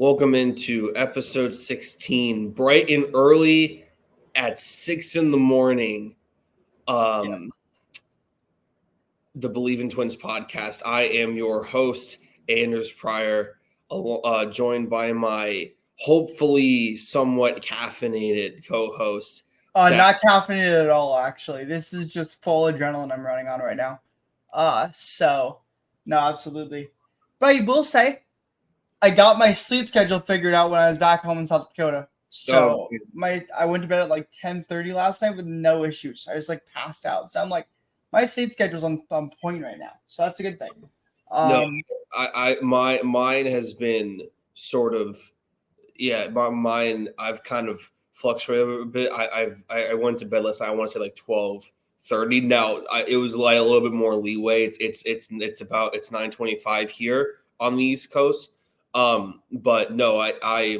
Welcome into episode 16, bright and early at 6 in the morning. The Bleav in Twins podcast. I am your host, Anders Pryor, joined by my hopefully somewhat caffeinated co-host. Not caffeinated at all, actually. This is just full adrenaline I'm running on right now. No, absolutely. But I will say, I got my sleep schedule figured out when I was back home in South Dakota. So I went to bed at like 10:30 last night with no issues. I just passed out. So I'm like, my sleep schedule's on point right now. So that's a good thing. Mine has been sort of, mine. I've kind of fluctuated a bit. I went to bed last night. I want to say like 12:30. Now it was like a little bit more leeway. It's 9:25 here on the East Coast. But no, I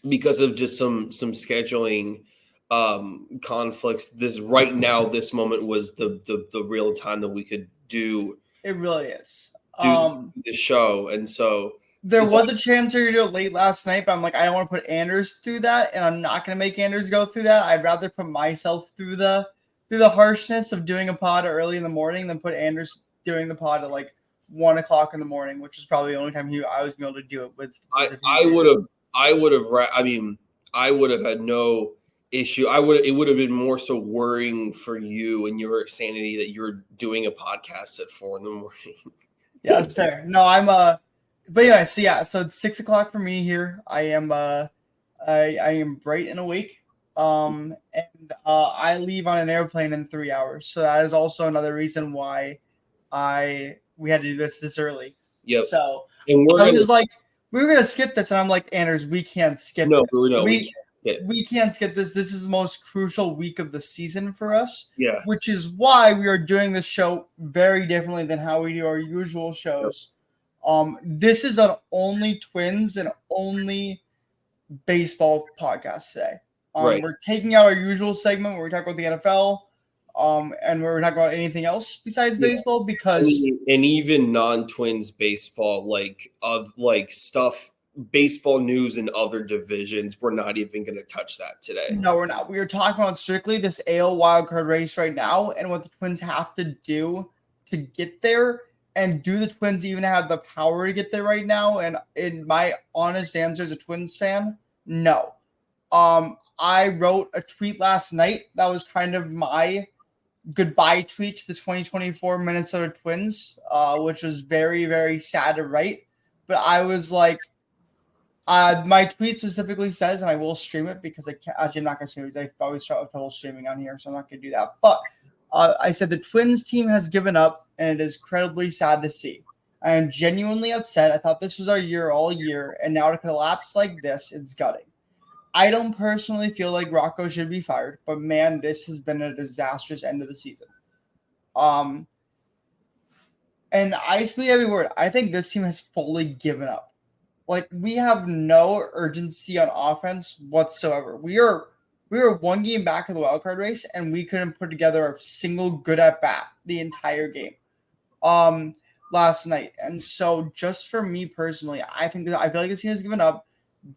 because of just some scheduling conflicts. This moment was the real time that we could do. It really is. The show, and so there was a chance to do it late last night, but I'm like, I don't want to put Anders through that, and I'm not going to make Anders go through that. I'd rather put myself through the harshness of doing a pod early in the morning than put Anders doing the pod at like 1 o'clock in the morning, which is probably the only time I was able to do it with. I would have had no issue. It would have been more so worrying for you and your sanity that you're doing a podcast at 4 in the morning. Yeah, that's fair. No, but anyway, so it's 6 o'clock for me here. I am bright and awake. And I leave on an airplane in 3 hours. So that is also another reason why we had to do this early. Yep. So and we were gonna skip this, and I'm like, Anders, we can't skip this. We can't skip this. This is the most crucial week of the season for us. Yeah. Which is why we are doing this show very differently than how we do our usual shows. Yep. This is an only Twins and only baseball podcast today. Right. We're taking out our usual segment where we talk about the NFL. And where we're talking about anything else besides baseball, because and even non-Twins baseball, stuff, baseball news in other divisions, we're not even going to touch that today. No, we're not. We are talking about strictly this AL wildcard race right now and what the Twins have to do to get there. And do the Twins even have the power to get there right now? And in my honest answer as a Twins fan, no. I wrote a tweet last night that was kind of my goodbye tweet to the 2024 Minnesota Twins, which was very, very sad to write. But I was like, my tweet specifically says, and I will stream it because I'm not going to stream it. I always have trouble streaming on here, so I'm not going to do that. But I said the Twins team has given up, and it is incredibly sad to see. I am genuinely upset. I thought this was our year all year, and now to collapse like this, it's gutting. I don't personally feel like Rocco should be fired, but man, this has been a disastrous end of the season. And I speak every word. I think this team has fully given up. Like, we have no urgency on offense whatsoever. We were one game back of the wildcard race, and we couldn't put together a single good at bat the entire game last night. And so, just for me personally, I feel like this team has given up.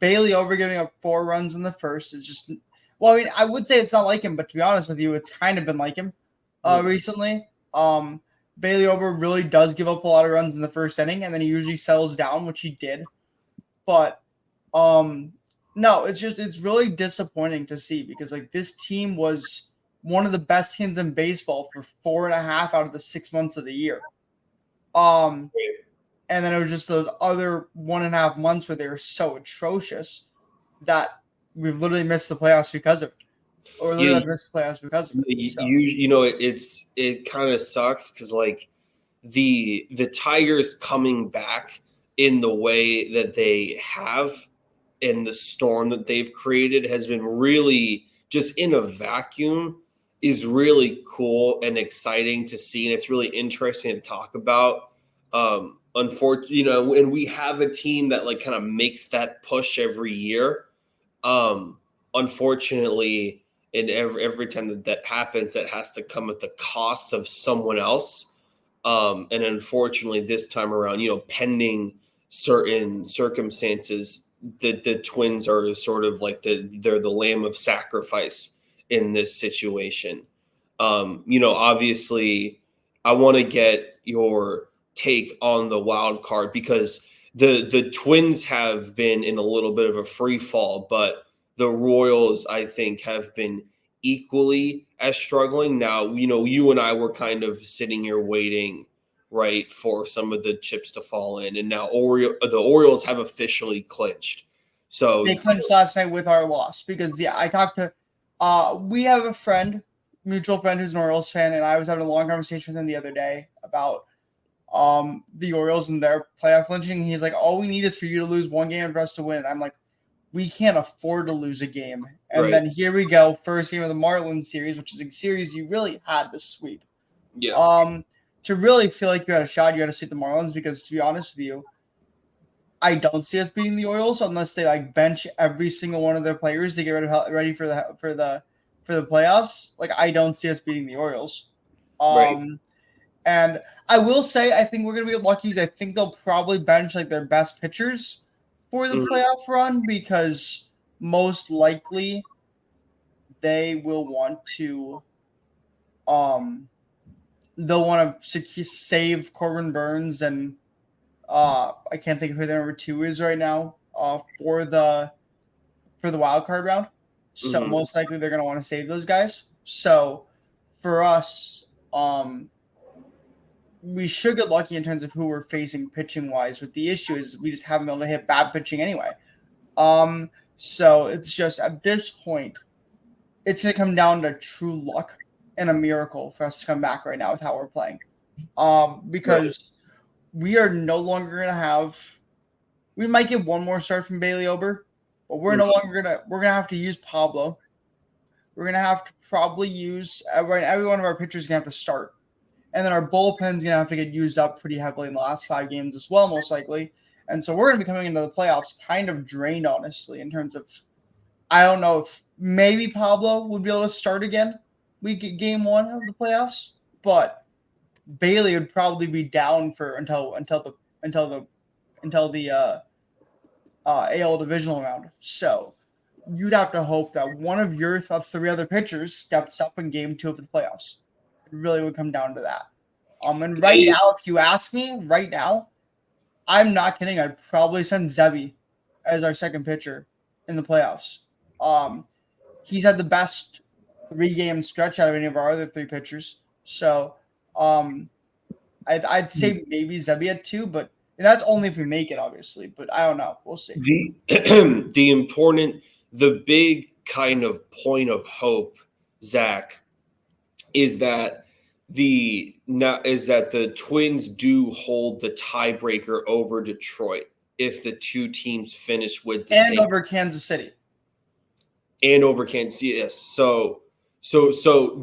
Bailey over giving up 4 runs in the first is just – well, I mean, I would say it's not like him, but to be honest with you, it's kind of been like him recently. Bailey over really does give up a lot of runs in the first inning, and then he usually settles down, which he did. But, no, it's really disappointing to see because, this team was one of the best teams in baseball for 4.5 out of the 6 months of the year. And then it was just those other 1.5 months where they were so atrocious that we've literally missed the playoffs because of it. Or literally missed the playoffs because of it. So. It kind of sucks because the Tigers coming back in the way that they have and the storm that they've created has been really just in a vacuum is really cool and exciting to see. And it's really interesting to talk about. Unfortunately, and we have a team that kind of makes that push every year. Unfortunately, and every time that happens, that has to come at the cost of someone else. And unfortunately, this time around, pending certain circumstances, the Twins are sort of like they're the lamb of sacrifice in this situation. Obviously, I want to get your take on the wild card because the Twins have been in a little bit of a free fall, but the Royals, I think, have been equally as struggling. Now, you and I were kind of sitting here waiting, right, for some of the chips to fall in, and now the Orioles have officially clinched. So They clinched last night with our loss because I talked to we have a friend, mutual friend who's an Orioles fan, and I was having a long conversation with him the other day about the Orioles and their playoff clinching. He's like, all we need is for you to lose one game and for us to win. And I'm like, we can't afford to lose a game. And Right. then here we go, first game of the Marlins series, which is a series you really had to sweep. Yeah. To really feel like you had a shot, you had to sweep the Marlins because, to be honest with you, I don't see us beating the Orioles unless they like bench every single one of their players to get ready for the playoffs. Like, I don't see us beating the Orioles. Right. And I will say I think we're gonna be lucky because I think they'll probably bench like their best pitchers for the playoff run because most likely they will want to they'll want to save Corbin Burns and I can't think of who their number 2 is right now for the wild card round. So most likely they're gonna want to save those guys. So for us, we should get lucky in terms of who we're facing pitching wise. But the issue is we just haven't been able to hit bad pitching anyway. So it's just at this point, it's gonna come down to true luck and a miracle for us to come back right now with how we're playing. Because we are no longer gonna have. We might get one more start from Bailey Ober, but we're no longer gonna have to use Pablo. We're gonna have to probably use every one of our pitchers is gonna have to start. And then our bullpen's going to have to get used up pretty heavily in the last 5 games as well, most likely. And so we're going to be coming into the playoffs kind of drained, honestly, in terms of, I don't know if maybe Pablo would be able to start again. We get game 1 of the playoffs, but Bailey would probably be down for until the AL divisional round. So you'd have to hope that one of your 3 other pitchers steps up in game 2 of the playoffs. It really would come down to that. And right now, if you ask me, right now, I'm not kidding. I'd probably send Zebby as our second pitcher in the playoffs. He's had the best 3-game stretch out of any of our other 3 pitchers. So I'd say maybe Zebby at 2, but that's only if we make it, obviously. But I don't know. We'll see. The big kind of point of hope, Zach, is that the Twins do hold the tiebreaker over Detroit if the 2 teams finish with the same over Kansas City. And over Kansas City. Yes. So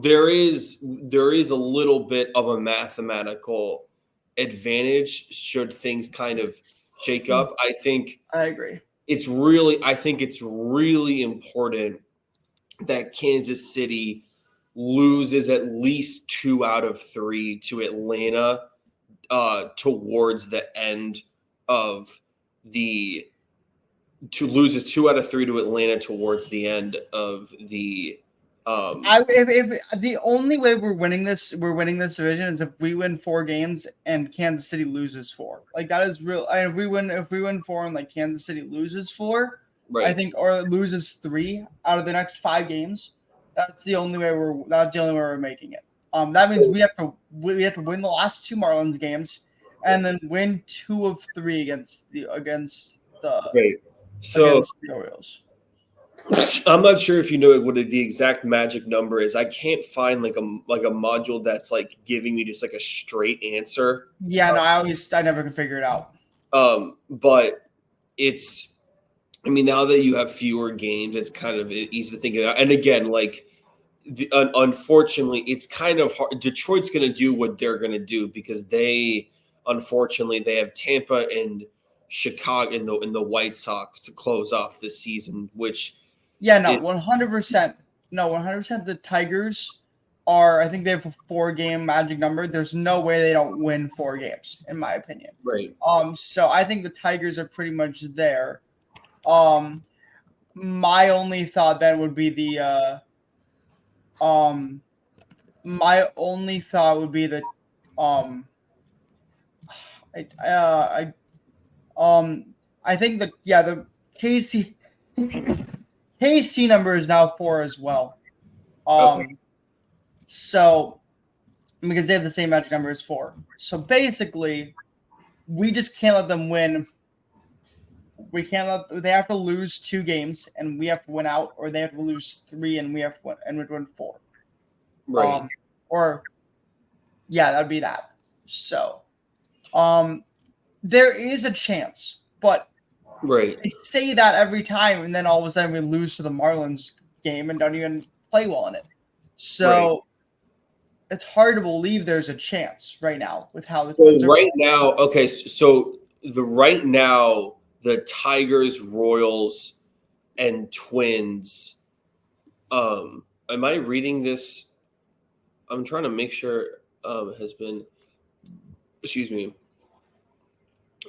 there is a little bit of a mathematical advantage should things kind of shake up. I agree. It's really important that Kansas City loses at least 2 out of 3 to Atlanta towards the end of loses 2 out of 3 to Atlanta towards the end of the if the only way we're winning this division is if we win 4 games and Kansas City loses 4. Like, that is real. If we win 4 and like Kansas City loses 4, right. I think, or loses 3 out of the next 5 games. That's the only way we're making it. That means we have to win the last 2 Marlins games and then win 2 of 3 against the Orioles. I'm not sure if you know what the exact magic number is. I can't find like a module that's like giving me just like a straight answer. Yeah, no, I never can figure it out. But it's, I mean, now that you have fewer games, it's kind of easy to think of. And again, like, unfortunately, it's kind of hard. Detroit's going to do what they're going to do because unfortunately, they have Tampa and Chicago and the White Sox to close off the season, which. Yeah, no, 100%. No, 100%. The Tigers I think they have a 4-game magic number. There's no way they don't win 4 games, in my opinion. Right. So I think the Tigers are pretty much there. My only thought then would be my only thought would be the I I think the KC number is now 4 as well. Okay. So because they have the same magic number as 4. So basically, we just can't let them win. They have to lose 2 games and we have to win out, or they have to lose 3 and we have to win 4. Right. That'd be that. So, there is a chance, but right. I say that every time, and then all of a sudden we lose to the Marlins game and don't even play well in it. So it's hard to believe there's a chance right now with how the Twins So are right now, okay, so right now the Tigers, Royals, and Twins. Am I reading this? I'm trying to make sure has been. Excuse me.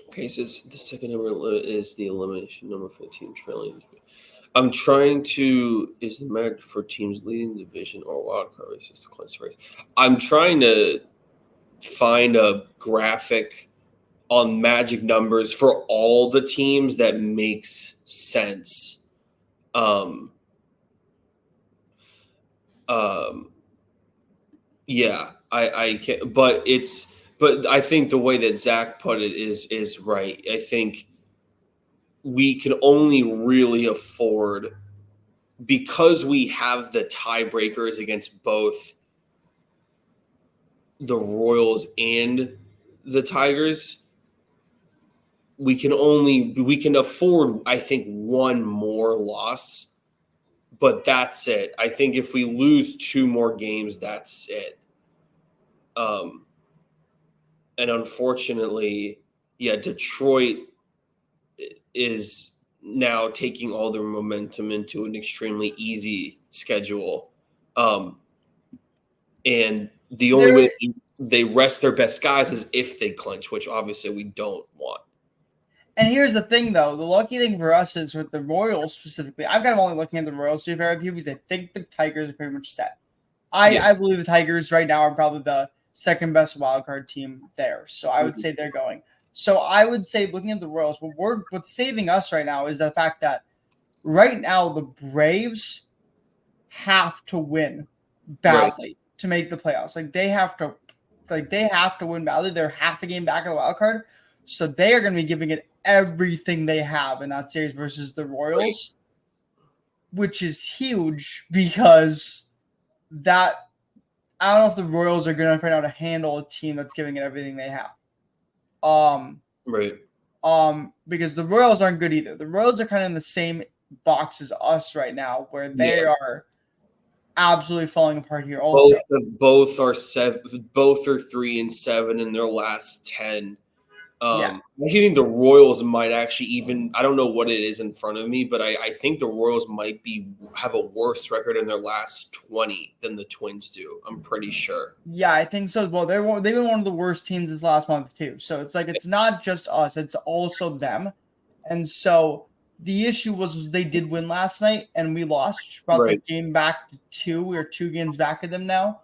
Okay, so the second number is the elimination number for the team trailing. I'm trying to is the merit for teams leading the division or wild card races the clinch race. I'm trying to find a graphic on magic numbers for all the teams that makes sense. Yeah, I can't, but I think the way that Zach put it is right. I think we can only really afford, because we have the tiebreakers against both the Royals and the Tigers. We can afford, I think, one more loss, but that's it. I think if we lose 2 more games, that's it. And unfortunately, Detroit is now taking all their momentum into an extremely easy schedule. And the only way they rest their best guys is if they clinch, which obviously we don't want. And here's the thing, though. The lucky thing for us is with the Royals specifically. I'm kind of only looking at the Royals to be fair with you because I think the Tigers are pretty much set. I believe the Tigers right now are probably the second best wildcard team there. So I would say they're going. So I would say looking at the Royals, what's saving us right now is the fact that right now the Braves have to win badly to make the playoffs. They have to win badly. They're half a game back of the wild card. So they are going to be giving it everything they have in that series versus the Royals, which is huge because I don't know if the Royals are going to find out to handle a team that's giving it everything they have. Because the Royals aren't good either. The Royals are kind of in the same box as us right now, where they are absolutely falling apart here. Also, both are 3-7 in their last 10. I think the Royals might actually even, I don't know what it is in front of me, but I think the Royals might have a worse record in their last 20 than the Twins do. I'm pretty sure. Yeah, I think so as well. They've been one of the worst teams this last month too. So it's not just us, it's also them. And so the issue was they did win last night and we lost. Brought the game back to 2. We're 2 games back of them now.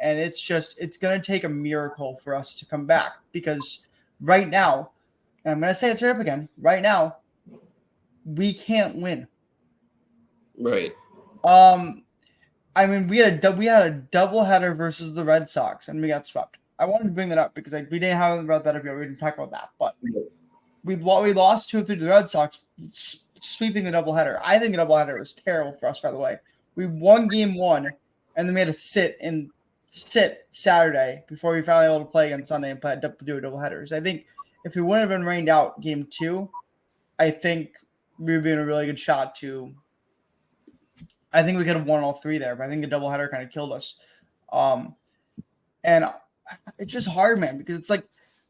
And it's going to take a miracle for us to come back because right now, and I'm going to say it straight up again, right now, we can't win. Right. I mean, we had a doubleheader versus the Red Sox, and we got swept. I wanted to bring that up because we didn't have about that up yet. We didn't talk about that, but we lost 2-3 to the Red Sox, sweeping the doubleheader. I think the doubleheader was terrible for us, by the way. We won game 1, and then we had to sit Saturday before we finally able to play on Sunday and do a doubleheader. So I think if we wouldn't have been rained out game 2, I think we would be in a really good shot to. I think we could have won all 3 there, but I think the doubleheader kind of killed us. And it's just hard, man, because it's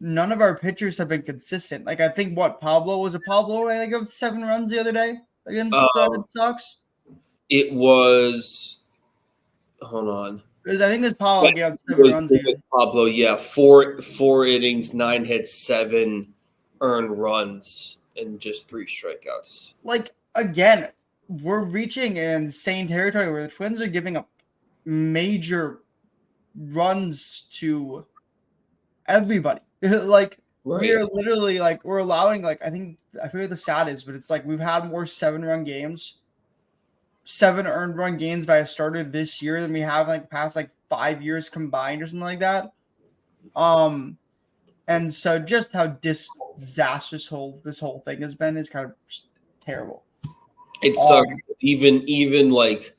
none of our pitchers have been consistent. I think Pablo? I think got 7 runs the other day against the Red Sox. It was. Hold on. Because I think it's Pablo got 7 runs. Pablo, 4 innings, 9 hits, 7 earned runs and just 3 strikeouts. Like, again, we're reaching an insane territory where the Twins are giving up major runs to everybody. Like, we are literally, like, we're allowing, like, I think, I forget what the stat is, but it's like we've had more 7-run games, 7 earned run games by a starter this year than we have in, like, the past, like, 5 years combined or something like that. And so just how disastrous this whole thing has been is kind of terrible. It sucks. Even like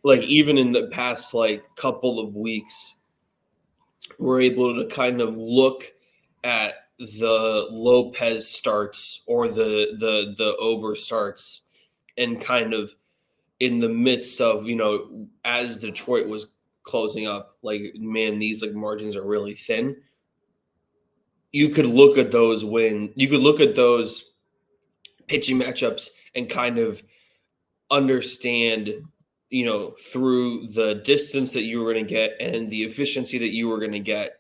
even in the past like couple of weeks, we're able to kind of look at the Lopez starts or the Ober starts, and kind of in the midst of, as Detroit was closing up, like, man, these like margins are really thin. You could look at those pitching matchups and kind of understand, through the distance that you were going to get and the efficiency that you were going to get,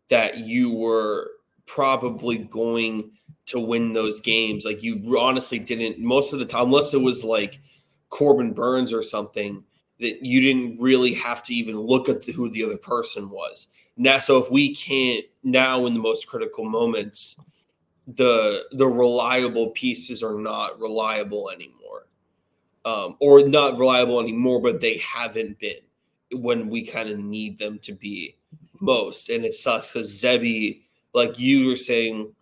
that you were probably going to win those games. Like, you honestly didn't, most of the time, unless it was like Corbin Burns or something, that you didn't really have to even look at who the other person was. Now, so if we can't now in the most critical moments, the reliable pieces are not reliable anymore, or not reliable anymore, but they haven't been when we kind of need them to be most. And it sucks because Zebby, like you were saying,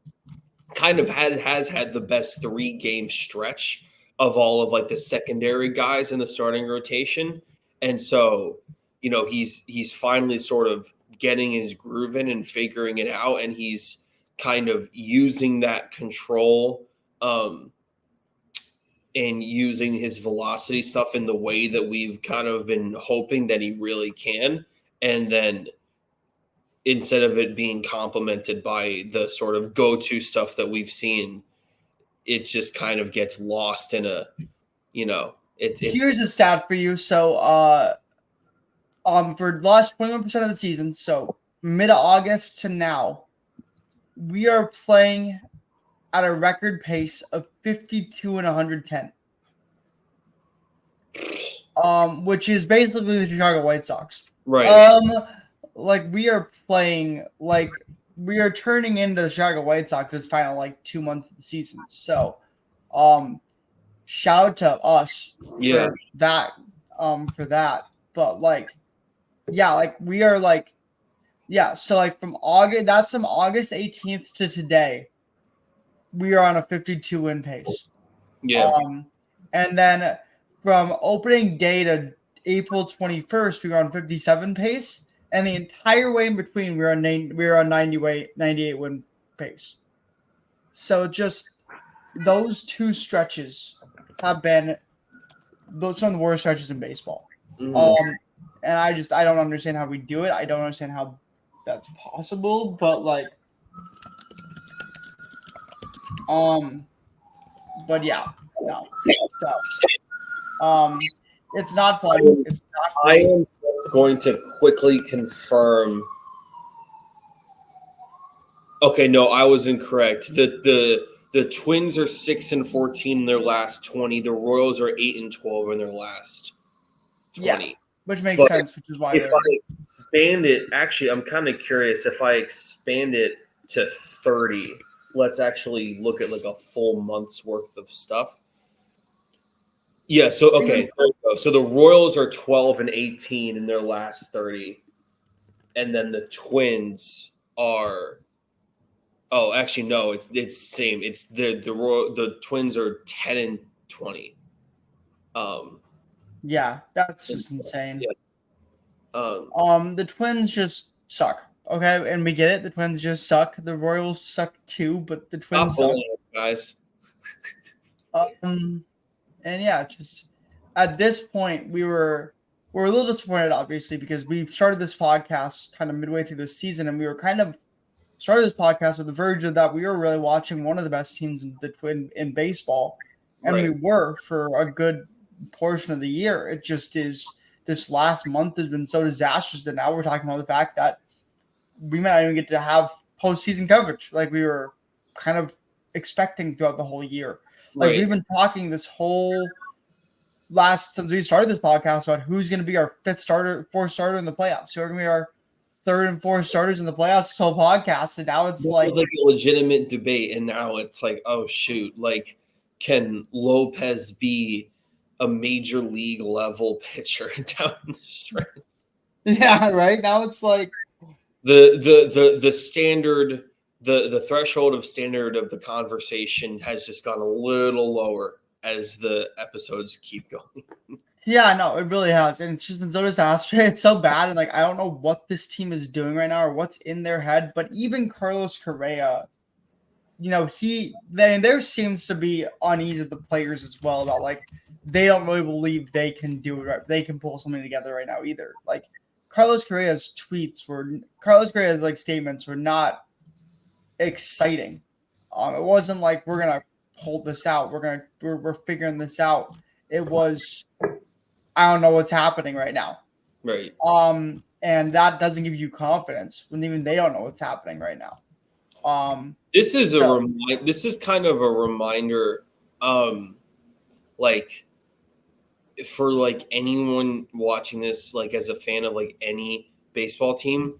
kind of has had the best 3-game stretch of all of like the secondary guys in the starting rotation. And so, he's finally sort of getting his groove in and figuring it out. And he's kind of using that control, and using his velocity stuff in the way that we've kind of been hoping that he really can. And then instead of it being complemented by the sort of go-to stuff that we've seen, it just kind of gets lost in a, Here's a stat for you. So, for the last 21% of the season, so mid-August to now, we are playing at a record pace of 52 and 110. Which is basically the Chicago White Sox. Right. Like, we are playing, like, we are turning into the Chicago White Sox this final, like, 2 months of the season. So, shout out to us for that. But, like, yeah, like, we are, like, yeah, so, like, from August 18th to today, we are on a 52 win pace. Yeah. And then from opening day to April 21st, we were on 57 pace, and the entire way in between, we were on 98 win pace. So just those 2 stretches have been some of the worst stretches in baseball. Mm-hmm. And I don't understand how we do it. I don't understand how that's possible, but like, but yeah, no. So, it's not fun. It's not great. I am going to quickly confirm. Okay, no, I was incorrect. The Twins are 6-14 in their last 20. The Royals are 8-12 in their last 20. Yeah, which makes sense. Which is why if I expand it, actually, I'm kind of curious. If I expand it to 30, let's actually look at like a full month's worth of stuff. Yeah. So okay. There we go. So the Royals are 12-18 in their last 30, and then the Twins are. Oh, actually, no. It's same. It's the Twins are 10-20. Yeah, that's just insane. Yeah. The Twins just suck. Okay, and we get it. The Twins just suck. The Royals suck too, but the Twins suck, guys. And yeah, just at this point, we're a little disappointed, obviously, because we started this podcast kind of midway through the season, and we were kind of started this podcast with the verge of that we were really watching one of the best teams in baseball, and we were for a good portion of the year. It just is this last month has been so disastrous that now we're talking about the fact that we might not even get to have postseason coverage. Like, we were kind of expecting throughout the whole year. Like Right. we've been talking this whole since we started this podcast about who's going to be our fourth starter in the playoffs. Who are going to be our third and fourth starters in the playoffs this whole podcast. And now it's It was like a legitimate debate, and now it's like, oh shoot, like can Lopez be a major league level pitcher down the stretch? Yeah, right. Now it's like the standard, the threshold of standard of the conversation has just gone a little lower as the episodes keep going. Yeah, no, it really has. And it's just been so disastrous. It's so bad. And like I don't know what this team is doing right now or what's in their head. But even Carlos Correa, there seems to be unease with the players as well about like they don't really believe they can do it right. They can pull something together right now either. Like Carlos Correa's like statements were not exciting. It wasn't like we're gonna hold this out. We're figuring this out. It was I don't know what's happening right now. Right. And that doesn't give you confidence when even they don't know what's happening right now. This is this is kind of a reminder, like for like anyone watching this, like as a fan of like any baseball team,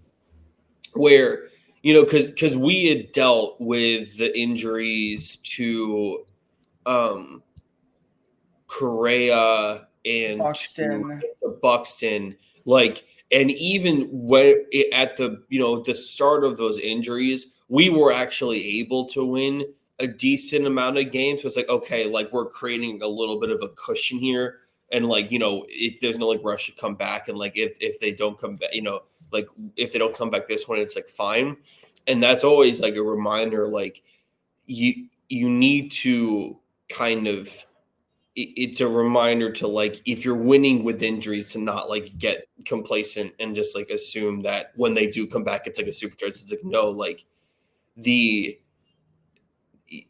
where because we had dealt with the injuries to Correa and Buxton, like, and even when at the the start of those injuries, we were actually able to win a decent amount of games. So it's like, okay, like we're creating a little bit of a cushion here, and like if there's no like rush to come back, and like if they don't come back, like if they don't come back this one, it's like fine, and that's always like a reminder, like you need to kind of. It's a reminder to like if you're winning with injuries to not like get complacent and just like assume that when they do come back it's like a supercharge. It's like no, like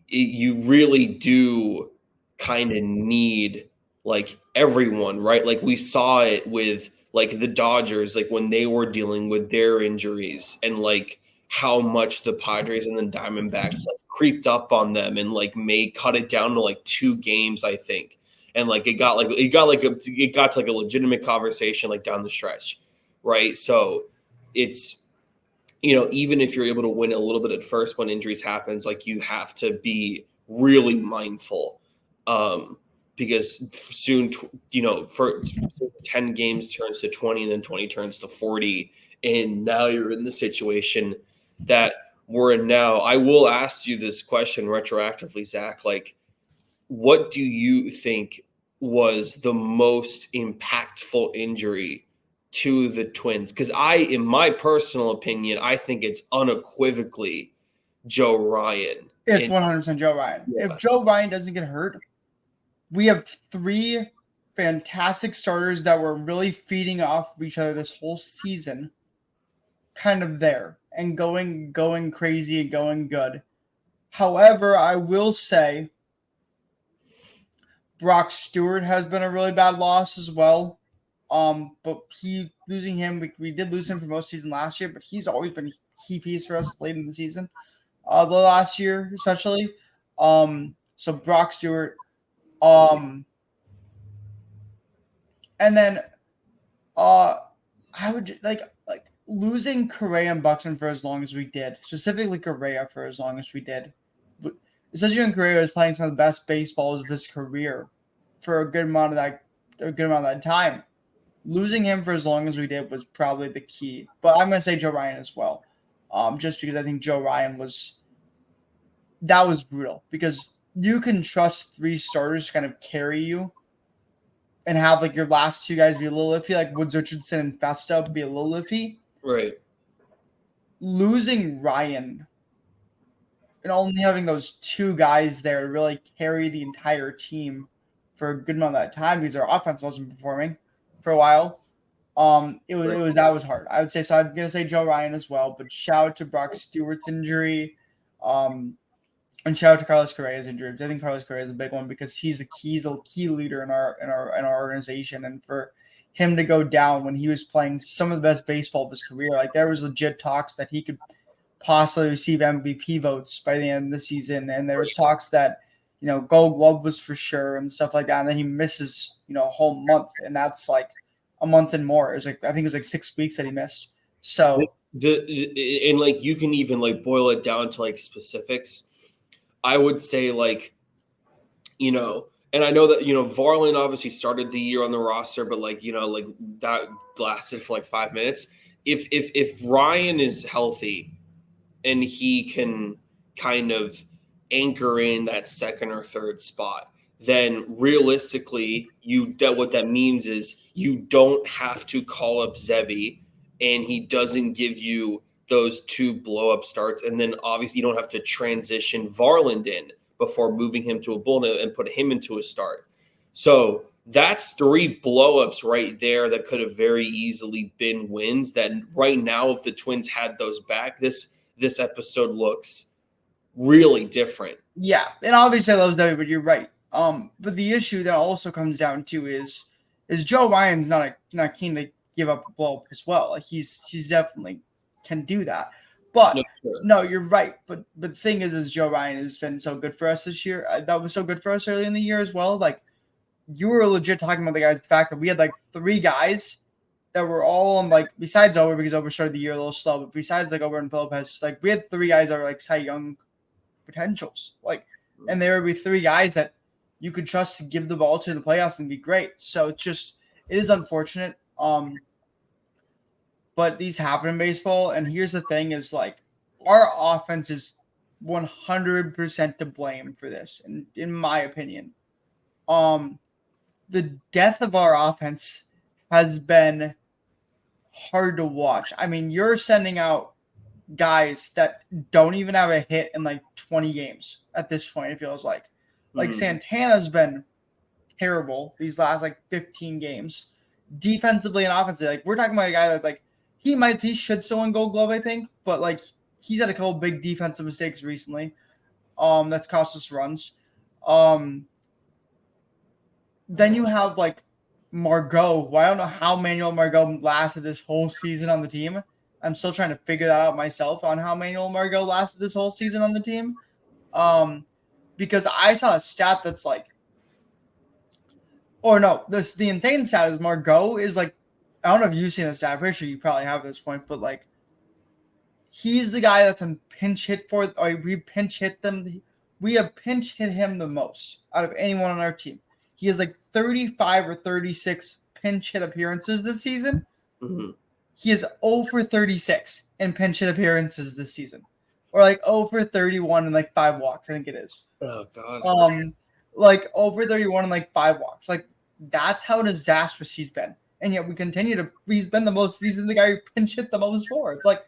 you really do kind of need like everyone, right? Like we saw it with like the Dodgers, like when they were dealing with their injuries and like how much the Padres and the Diamondbacks like creeped up on them and like may cut it down to like 2 games, I think. And like it got to like a legitimate conversation like down the stretch, right? So it's even if you're able to win a little bit at first when injuries happens, like you have to be really mindful, because soon for 10 games turns to 20 and then 20 turns to 40, and now you're in the situation that we're in now. I will ask you this question retroactively, Zach. Like, what do you think was the most impactful injury to the Twins? Because in my personal opinion, I think it's unequivocally Joe Ryan. It's 100% Joe Ryan. Yeah. If Joe Ryan doesn't get hurt, we have 3 fantastic starters that were really feeding off of each other this whole season, kind of there and going crazy and going good. However, I will say Brock Stewart has been a really bad loss as well. But losing him, we did lose him for most season last year, but he's always been a key piece for us late in the season. The last year especially. So Brock Stewart. And then I would like losing Correa and Buxton for as long as we did, specifically Correa for as long as we did. Especially when Correa was playing some of the best baseballs of his career for a good amount of that time. Losing him for as long as we did was probably the key. But I'm going to say Joe Ryan as well, just because I think Joe Ryan was brutal. Because you can trust 3 starters to kind of carry you and have like your last 2 guys be a little iffy, like Woods Richardson and Festa be a little iffy. Right. Losing Ryan and only having those 2 guys there to really carry the entire team for a good amount of that time because our offense wasn't performing for a while. That was hard. I would say so. I'm gonna say Joe Ryan as well, but shout out to Brock Stewart's injury, and shout out to Carlos Correa's injury. I think Carlos Correa is a big one because he's a key leader in our organization, and for him to go down when he was playing some of the best baseball of his career, like there was legit talks that he could possibly receive MVP votes by the end of the season. And there was talks that, Gold Glove was for sure and stuff like that. And then he misses, a whole month. And that's like a month and more. It was like, I think it was like 6 weeks that he missed. So and like you can even like boil it down to like specifics. I would say like, and I know that, Varland obviously started the year on the roster, but like, like that lasted for like 5 minutes. If Ryan is healthy and he can kind of anchor in that second or third spot, then realistically, what that means is you don't have to call up Zebi, and he doesn't give you those 2 blow up starts, and then obviously you don't have to transition Varland in before moving him to a bull and put him into a start. So that's 3 blowups right there that could have very easily been wins. That right now, if the Twins had those back, this episode looks really different. Yeah, and obviously I love Zebi, but you're right. But the issue that also comes down to is Joe Ryan's not keen to give up a blow as well. Like he's definitely can do that. But no, you're right. But the thing is Joe Ryan has been so good for us this year. That was so good for us early in the year as well. Like you were legit talking about the fact that we had like 3 guys that were all on like besides Ober, because Ober started the year a little slow, but besides like Ober and Lopez, like we had 3 guys that were like Cy Young potentials. Like, and there would be 3 guys that you could trust to give the ball to in the playoffs and be great. So it is unfortunate. But these happen in baseball. And here's the thing is like our offense is 100% to blame for this. And in my opinion, the death of our offense has been hard to watch. I mean, you're sending out guys that don't even have a hit in like 20 games at this point, it feels like. Like Santana's been terrible these last like 15 games. Defensively and offensively, like we're talking about a guy that's like he should still win Gold Glove, I think, but like he's had a couple big defensive mistakes recently. That's cost us runs. Then you have like Margot, who I don't know how Manuel Margot lasted this whole season on the team. I'm still trying to figure that out myself on how Manuel Margot lasted this whole season on the team. Because I saw a stat that's like, the insane stat is Margot is like, I don't know if you've seen this stat. I'm pretty sure you probably have at this point, but like, he's the guy that's in pinch hit for, or we pinch hit them. We have pinch hit him the most out of anyone on our team. He has like 35 or 36 pinch hit appearances this season. Mm-hmm. He is 0 for 36 in pinch hit appearances this season. Or like 0 for 31 and like 5 walks, I think it is. Oh, God. Like 0 for 31 and like 5 walks. Like, that's how disastrous he's been. And yet we continue to – he's been the guy who pinch hit the most for. It's like,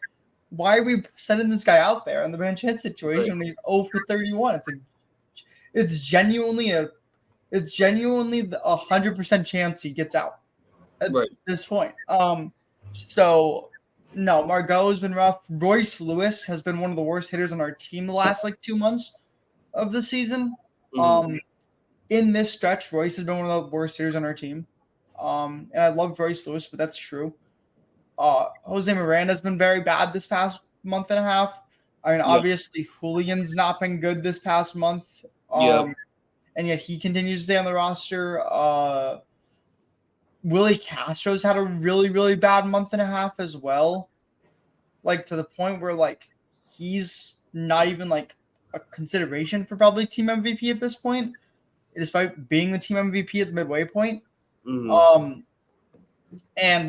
why are we sending this guy out there in the pinch hit situation when he's 0 for 31? It's genuinely a 100% chance he gets out at this point. So, no, Margot has been rough. Royce Lewis has been one of the worst hitters on our team the last like 2 months of the season. In this stretch, Royce has been one of the worst hitters on our team. And I love Royce Lewis, but that's true. Jose Miranda has been very bad this past month and a half. I mean, obviously, Julian's not been good this past month. And yet he continues to stay on the roster. Willie Castro's had a really, really bad month and a half as well. Like, to the point where, like, he's not even, like, a consideration for probably team MVP at this point, despite being the team MVP at the midway point. And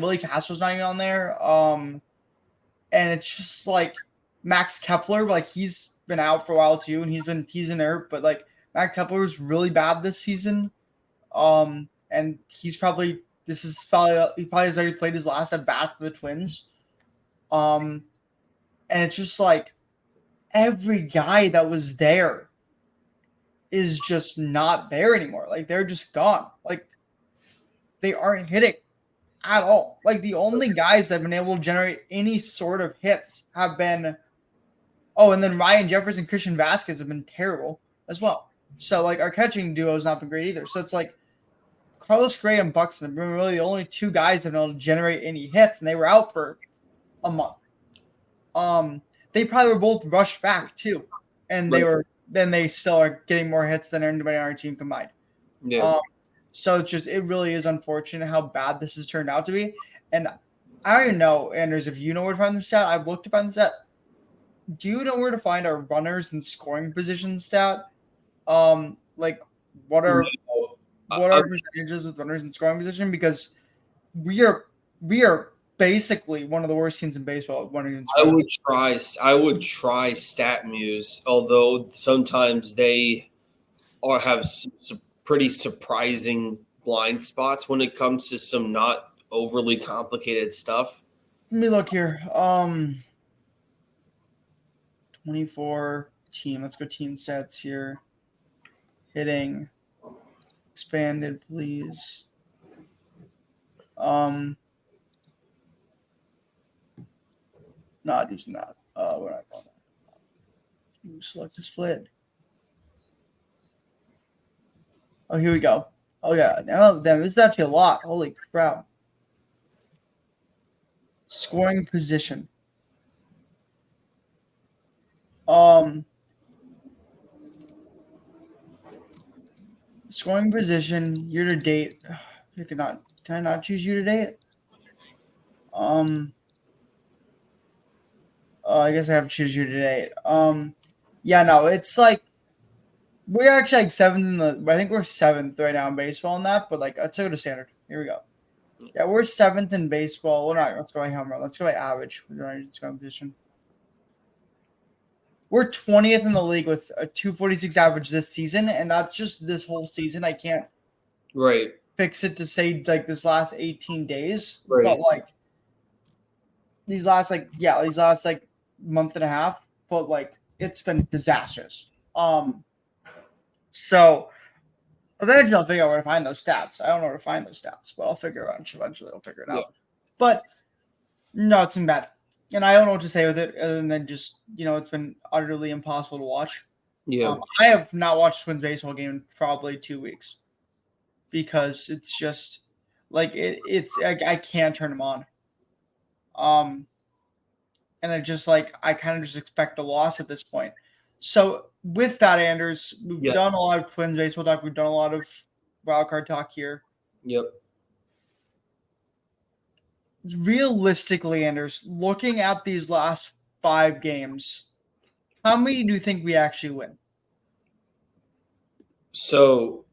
Willie Castro's not even on there. And it's just, like, Max Kepler, like, he's been out for a while, too, and he's inert, but, like, Max Kepler was really bad this season. And he probably has already played his last at bat for the Twins. And it's just like every guy that was there is just not there anymore. Like they're just gone. Like they aren't hitting at all. Like the only guys that have been able to generate any sort of hits have been, and then Ryan Jeffers and Christian Vasquez have been terrible as well. So like our catching duo has not been great either. So it's like Carlos Gray and Buxton have been really the only 2 guys that have been able to generate any hits, and they were out for a month. they probably were both rushed back too, and they still are getting more hits than anybody on our team combined. Yeah. So it really is unfortunate how bad this has turned out to be. And I don't know, Anders, if you know where to find the stat. I've looked to find the stat. Do you know where to find our runners and scoring position stat? Like what are percentages with runners and scoring position? Because we are basically one of the worst teams in baseball at running and scoring. I would try StatMuse, although sometimes they have some pretty surprising blind spots when it comes to some not overly complicated stuff. Let me look here. 24 team. Let's go team sets here. Hitting. Expanded, please. Not using that. We're not going that. Select a split. Oh, here we go. Oh yeah. Now then, this is actually a lot. Holy crap. Scoring position. Scoring position year to date. Can I not choose year to date? I guess I have to choose year to date. Yeah, no, it's like we're actually like seventh I think we're seventh right now in baseball in that, but like let's go to standard. Here we go. Yeah, we're seventh in baseball. Well, not let's go by home run. Let's go by average. Scoring position. We're 20th in the league with a 246 average this season, and that's just this whole season. I can't fix it to say like this last 18 days, but like these last month and a half, but like it's been disastrous. So eventually I'll figure out where to find those stats. I don't know where to find those stats, but I'll figure it out. Eventually I'll figure it out. But no, it's been bad. And I don't know what to say with it other than just, it's been utterly impossible to watch. Yeah. I have not watched Twins baseball game in probably 2 weeks because it's just like I can't turn them on. And I just I kind of just expect a loss at this point. So with that, Anders, we've done a lot of Twins baseball talk. We've done a lot of wildcard talk here. Yep. Realistically, Anders, looking at these last 5 games, how many do you think we actually win? So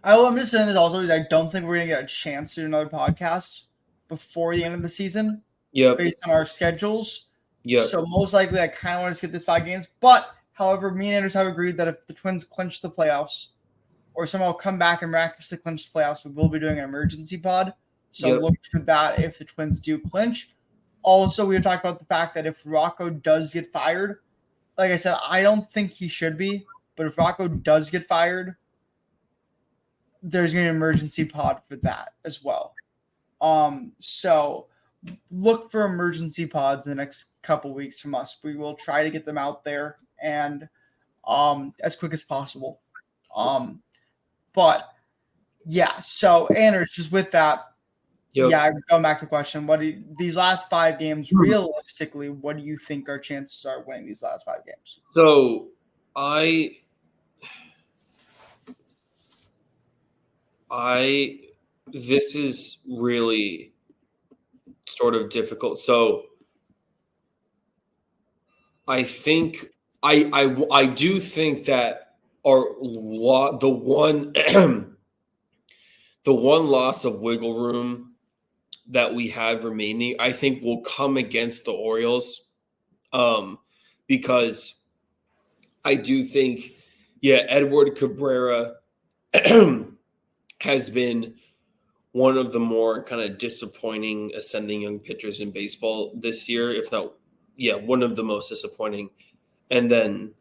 I'm just saying this also because I don't think we're going to get a chance to do another podcast before the end of the season. Yeah. Based on our schedules. Yeah. So most likely I kind of want to get this 5 games. But, however, me and Anders have agreed that if the Twins clinch the playoffs or somehow come back and miraculously clinch the playoffs, we will be doing an emergency pod. So look for that if the Twins do clinch. Also, we have talked about the fact that if Rocco does get fired, like I said, I don't think he should be. But if Rocco does get fired, there's going to be an emergency pod for that as well. So look for emergency pods in the next couple weeks from us. We will try to get them out there and as quick as possible. But yeah, so Anders, just with that, I'm going back to the question. These last 5 games, realistically, what do you think our chances are winning these last 5 games? So this is really sort of difficult. So I think I do think that the one loss of wiggle room that we have remaining, I think will come against the Orioles, because I do think, Edward Cabrera has been one of the more kind of disappointing ascending young pitchers in baseball this year, if not, one of the most disappointing. And then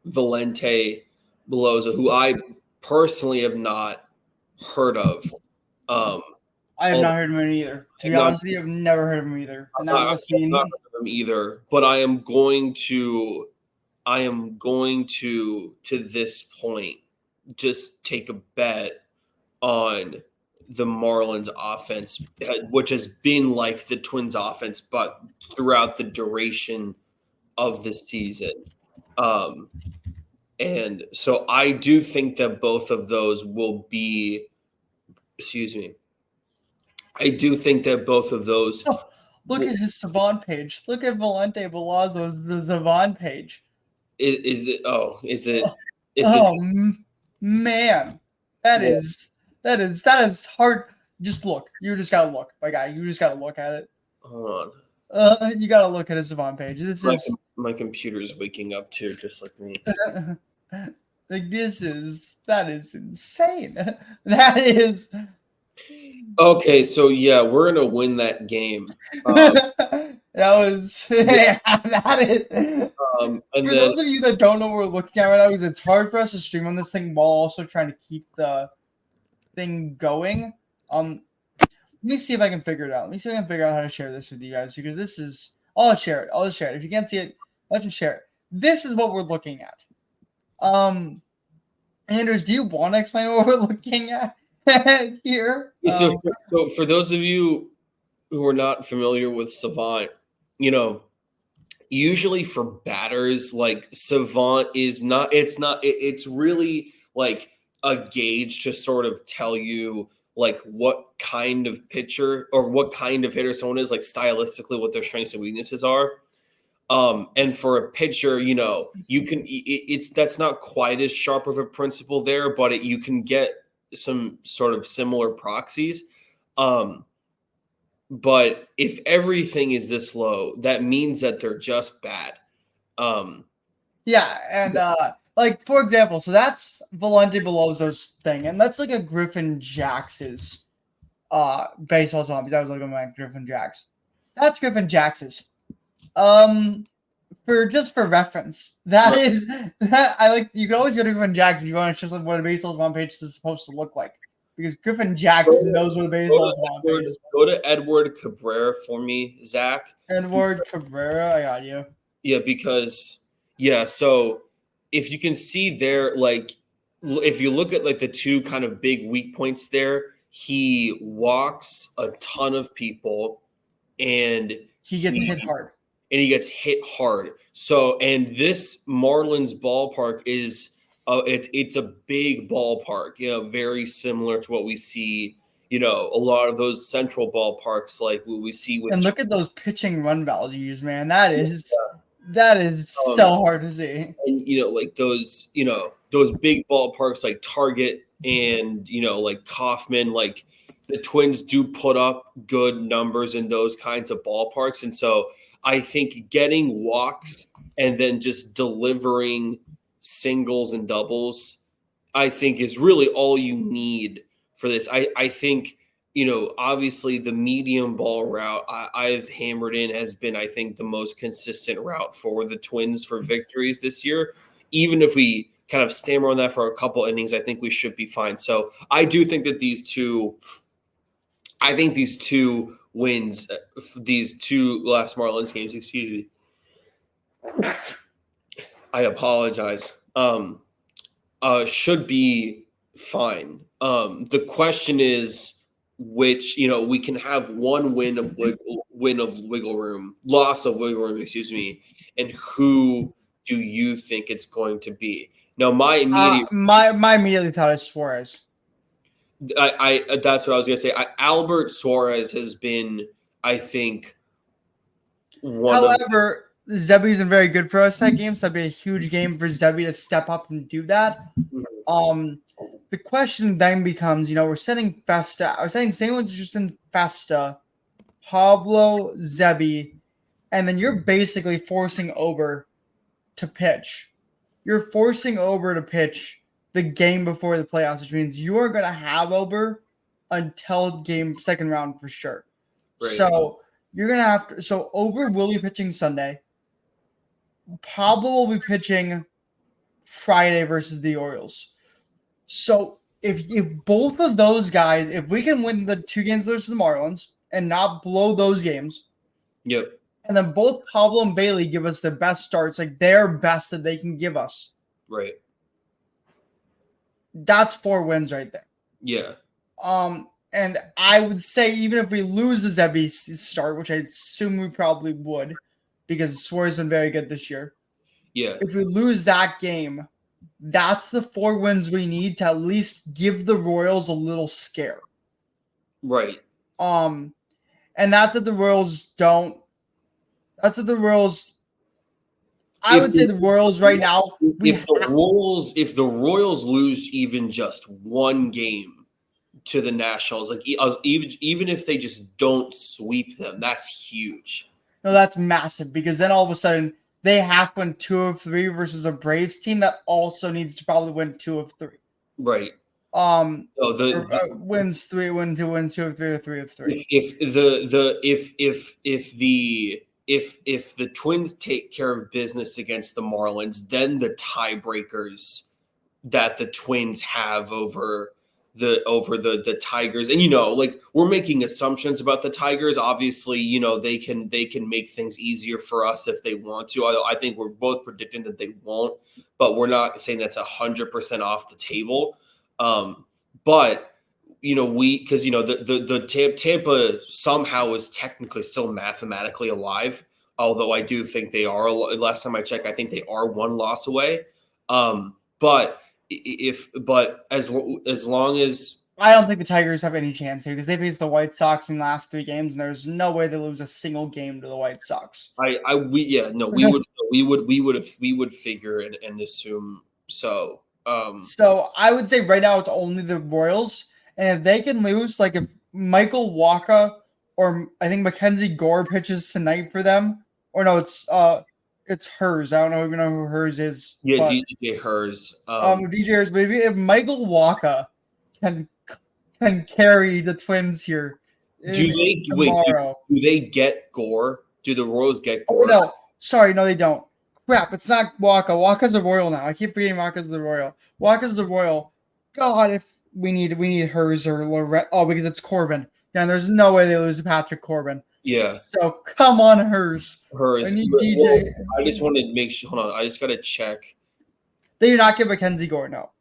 Valente Beloza, who I personally have not heard of. I have not heard of him either. To be honest with you, I've never heard of him either. I've not heard of him either. But I am going to this point just take a bet on the Marlins offense, which has been like the Twins offense, but throughout the duration of the season. And so I do think that both of those will be, excuse me. I do think that both of those. Oh, look at his Savant page. Look at Valente Velazquez's Savant page. Is it? Oh, is it? Man, that is hard. Just look. You just gotta look, my guy. You just gotta look at it. Hold on. You gotta look at his Savant page. This is my computer's waking up too, just like me. Like that is insane. That is okay. So yeah, we're gonna win that game. That is. And for those of you that don't know what we're looking at right now, because it's hard for us to stream on this thing while also trying to keep the thing going. Let me see if I can figure it out. Let me see if I can figure out how to share this with you guys, because this is. I'll share it. I'll just share it. If you can't see it, let's just share it. This is what we're looking at. Anders, do you want to explain what we're looking at here? So for those of you who are not familiar with Savant, usually for batters, like Savant is not. It's really like a gauge to sort of tell you like what kind of pitcher or what kind of hitter someone is, like stylistically what their strengths and weaknesses are. And for a pitcher, you can, that's not quite as sharp of a principle there, but you can get some sort of similar proxies. But if everything is this low, that means that they're just bad. Yeah. And, like, for example, so that's Valente Belozzo's thing, and that's like a Griffin Jax's baseball zombies. I was looking at Griffin Jax. That's Griffin Jax's. For reference, that is that I like. You can always go to Griffin Jax if you want to just like what a baseball's on page is supposed to look like, because Griffin Jax knows what a baseball's on page is. Go to Edward Cabrera for me, Zach. Edward Cabrera, I got you. Yeah, because so if you can see there, like if you look at like the two kind of big weak points there, he walks a ton of people, and he gets hit hard. And he gets hit hard. So, and this Marlins ballpark is, it's a big ballpark, very similar to what we see, a lot of those central ballparks, like what we see with. And look at those pitching run values, man. That is so hard to see. And, like those big ballparks like Target and, like Kauffman, like the Twins do put up good numbers in those kinds of ballparks. And so, I think getting walks and then just delivering singles and doubles, I think is really all you need for this. I think, obviously the medium ball route I've hammered in has been, I think, the most consistent route for the Twins for victories this year. Even if we kind of stammer on that for a couple innings, I think we should be fine. So I do think that these two wins, these two last Marlins games, excuse me, I apologize, should be fine. The question is which, we can have one win of wiggle room, loss of wiggle room, excuse me, and who do you think it's going to be? Now, my immediate thought is Suarez. I that's what I was gonna say. Albert Suarez has been, I think, However, Zebby's been very good for us that game, so that'd be a huge game for Zebby to step up and do that. The question then becomes, we're setting Festa. I was saying Samuel's just in Festa, Pablo, Zebby, and then you're basically forcing Ober to pitch. You're forcing Ober to pitch the game before the playoffs, which means you are going to have Ober until second round for sure. Right. So you're going to have to. So Ober will be pitching Sunday. Pablo will be pitching Friday versus the Orioles. So if both of those guys, if we can win the two games versus the Marlins and not blow those games, yep. And then both Pablo and Bailey give us the best starts, like their best that they can give us. Right. That's 4 wins right there. Yeah. And I would say even if we lose the Zebby start, which I assume we probably would, because Suarez has been very good this year. Yeah. If we lose that game, that's the 4 wins we need to at least give the Royals a little scare. Right. And that's what the Royals don't. That's what the Royals. I would say the Royals right now. If the Royals lose even just one game to the Nationals, like even if they just don't sweep them, that's huge. No, that's massive because then all of a sudden they have to win 2 of 3 versus a Braves team that also needs to probably win 2 of 3. Right. Wins 3, win 2 of 3, or 3 of 3. If the Twins take care of business against the Marlins, then the tiebreakers that the Twins have over the Tigers, and like we're making assumptions about the Tigers. Obviously, they can make things easier for us if they want to. I think we're both predicting that they won't, but we're not saying that's 100% off the table. But because the Tampa somehow is technically still mathematically alive, although I do think they are. Last time I checked, I think they are 1 loss away. But as long as I don't think the Tigers have any chance here because they faced the White Sox in the last 3 games, and there's no way they lose a single game to the White Sox. we would figure and assume so. So I would say right now it's only the Royals, and if they can lose, like if Michael Wacha or I think Mackenzie Gore pitches tonight for them, or no, it's Hers. I don't even know who Hers is. Yeah, DJ Hers. DJ Hers. But if Michael Wacha can carry the Twins here, tomorrow, do they get Gore? Do the Royals get Gore? Oh no, sorry, no, they don't. Crap, it's not Wacha. Wacha's a Royal now. I keep forgetting Wacha's the Royal. Wacha's the Royal. God, if we need Hers or Lorette. Oh, because it's Corbin. Yeah, and there's no way they lose to Patrick Corbin. Yeah. So come on, Hers. I need DJ. I just wanted to make sure. Hold on. I just got to check. They do not get Mackenzie Gore, no.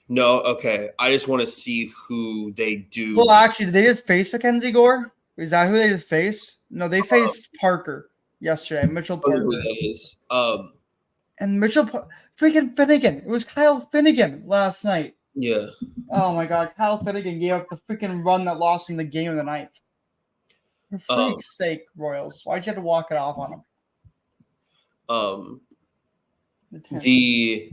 No, okay. I just want to see who they do. Well, actually, did they just face Mackenzie Gore? Is that who they just faced? No, they faced Parker yesterday. Mitchell Parker. Who that is. And freaking Finnegan. It was Kyle Finnegan last night. Yeah. Oh my God, Kyle Finnegan gave up the freaking run that lost him the game of the night. For freak's sake, Royals. Why'd you have to walk it off on them? They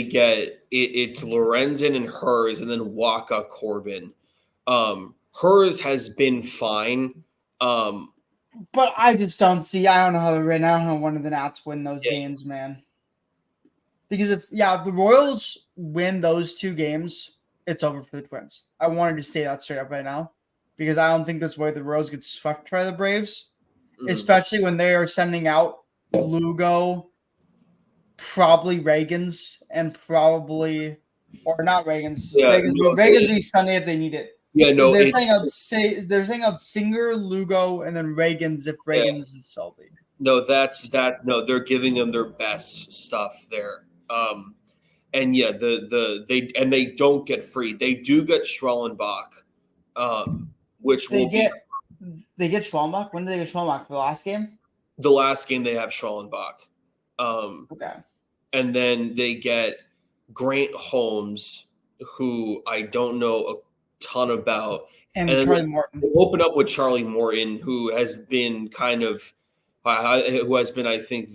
get it's Lorenzen and Hers and then Wacha Corbin. Hers has been fine. But I just don't see. I don't know how they're right now. I don't know one of the Nats win those games, man. Because if the Royals win those 2 games, it's over for the Twins. I wanted to say that straight up right now because I don't think this way the Royals get swept by the Braves, especially when they are sending out Lugo, probably Reagan's, and probably or not Reagan's. Reagan's be Sunday if they need it. Yeah, no. They're saying out Singer, Lugo, and then Reagan's if Reagan's is healthy. No, that's that. No, they're giving them their best stuff there. And they don't get free. They do get Schrellenbach, which they get Schrellenbach. When did they get Schrellenbach? For the last game? The last game they have Schrellenbach. Okay. And then they get Grant Holmes, who I don't know a ton about. And Charlie Morton. They open up with Charlie Morton, who has been I think,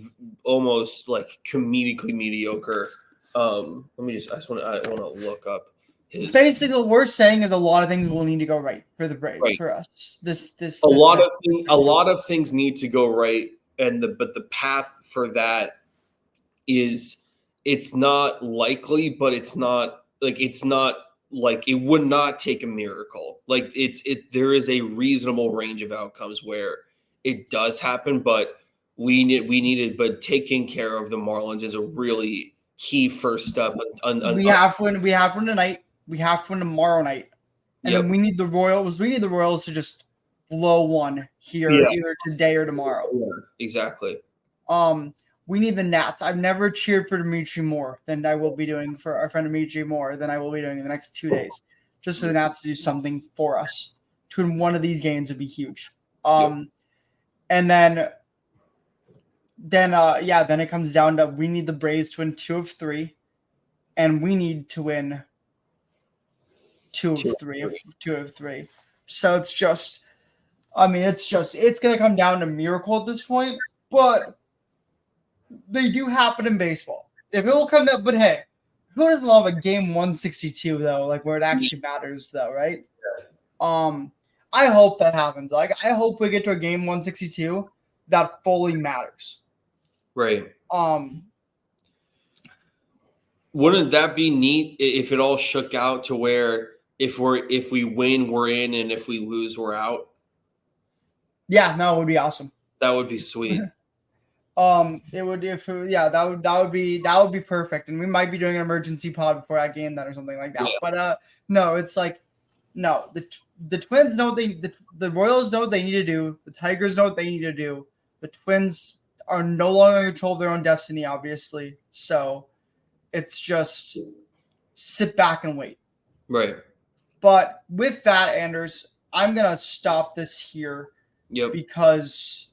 almost like comedically mediocre. I want to look up his. Basically, what we're saying is a lot of things will need to go right for the Braves for us. A lot of things need to go right, but the path for that is it's not likely, but it's not like it would not take a miracle. Like there is a reasonable range of outcomes where it does happen, but but taking care of the Marlins is a really key first step. We have to win tonight. We have to win tomorrow night. And then we need the Royals to just blow one here either today or tomorrow. Yeah, exactly. We we need the Nats. I've never cheered for Dimitri more than I will be doing for our friend Dimitri more than I will be doing in the next 2 days. Just for the Nats to do something for us. To win one of these games would be huge. And then it comes down to we need the Braves to win 2 of 3, and we need to win 2 of 3. So it's just, it's going to come down to miracle at this point, but they do happen in baseball. If it will come down, but hey, who doesn't love a game 162 though? Like where it actually matters though, right? I hope that happens. Like I hope we get to a game 162 that fully matters. Right. Wouldn't that be neat if it all shook out to where if we win, we're in, and if we lose, we're out? Yeah, no, it would be awesome. That would be sweet. That would be perfect, and we might be doing an emergency pod before that game then or something like that. Yeah. But no, it's like no. The Twins know the Royals know what they need to do. The Tigers know what they need to do. The Twins are no longer in control of their own destiny, obviously. So it's just sit back and wait. Right. But with that, Anders, I'm gonna stop this here. Yep. Because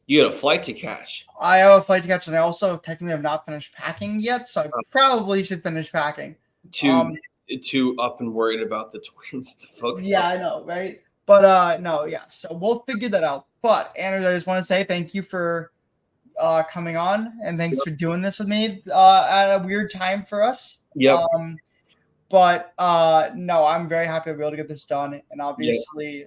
you got a flight to catch. I have a flight to catch, and I also technically have not finished packing yet, so I probably should finish packing. Too up and worried about the Twins to focus. Yeah, on. I know, right? But no, yeah. So we'll figure that out. But Anders, I just want to say thank you for coming on, and thanks for doing this with me at a weird time for us. Yep. But no, I'm very happy to be able to get this done, and obviously,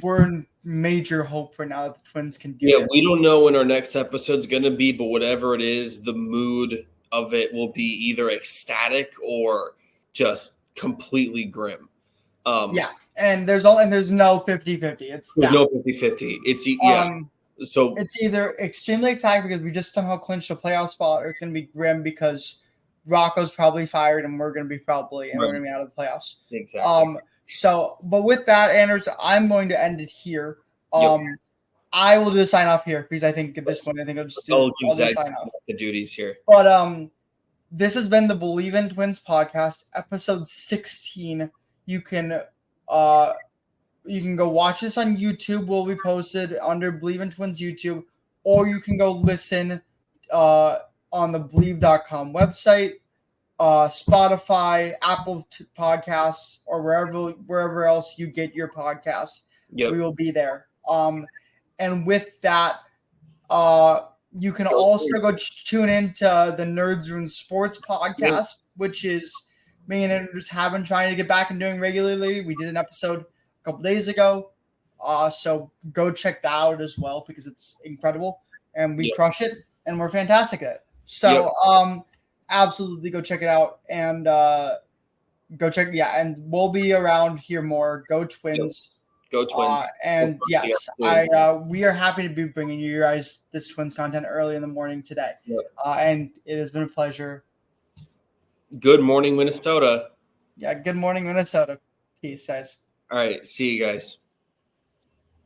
we're in major hope for now that the Twins can do it. We don't know when our next episode's going to be, but whatever it is, the mood of it will be either ecstatic or just completely grim. And there's no 50-50. There's no 50-50. So it's either extremely exciting because we just somehow clinched a playoff spot, or it's going to be grim because Rocco's probably fired and we're going to be we're going to be out of the playoffs. Exactly. But with that, Anders, I'm going to end it here. I will do the sign off here because I think at this point, I'll just do sign off. The duties here. But this has been the Bleav in Twins podcast, episode 16. You can go watch this on YouTube. Will be posted under Bleav in Twins YouTube, or you can go listen on the Bleav.com website. Spotify, Apple Podcasts, or wherever else you get your podcasts. We will be there. And with that, you can also go tune into the Nerds Room Sports podcast, which is me and Anders have been trying to get back and doing regularly. We did an episode a couple days ago. So go check that out as well because it's incredible and we crush it and we're fantastic at it. So, absolutely go check it out and and we'll be around here more. Go Twins. Go Twins. And yes, we are happy to be bringing you guys this Twins content early in the morning today. And it has been a pleasure. Good morning, Minnesota. Yeah, good morning, Minnesota. Peace, guys. All right, see you guys.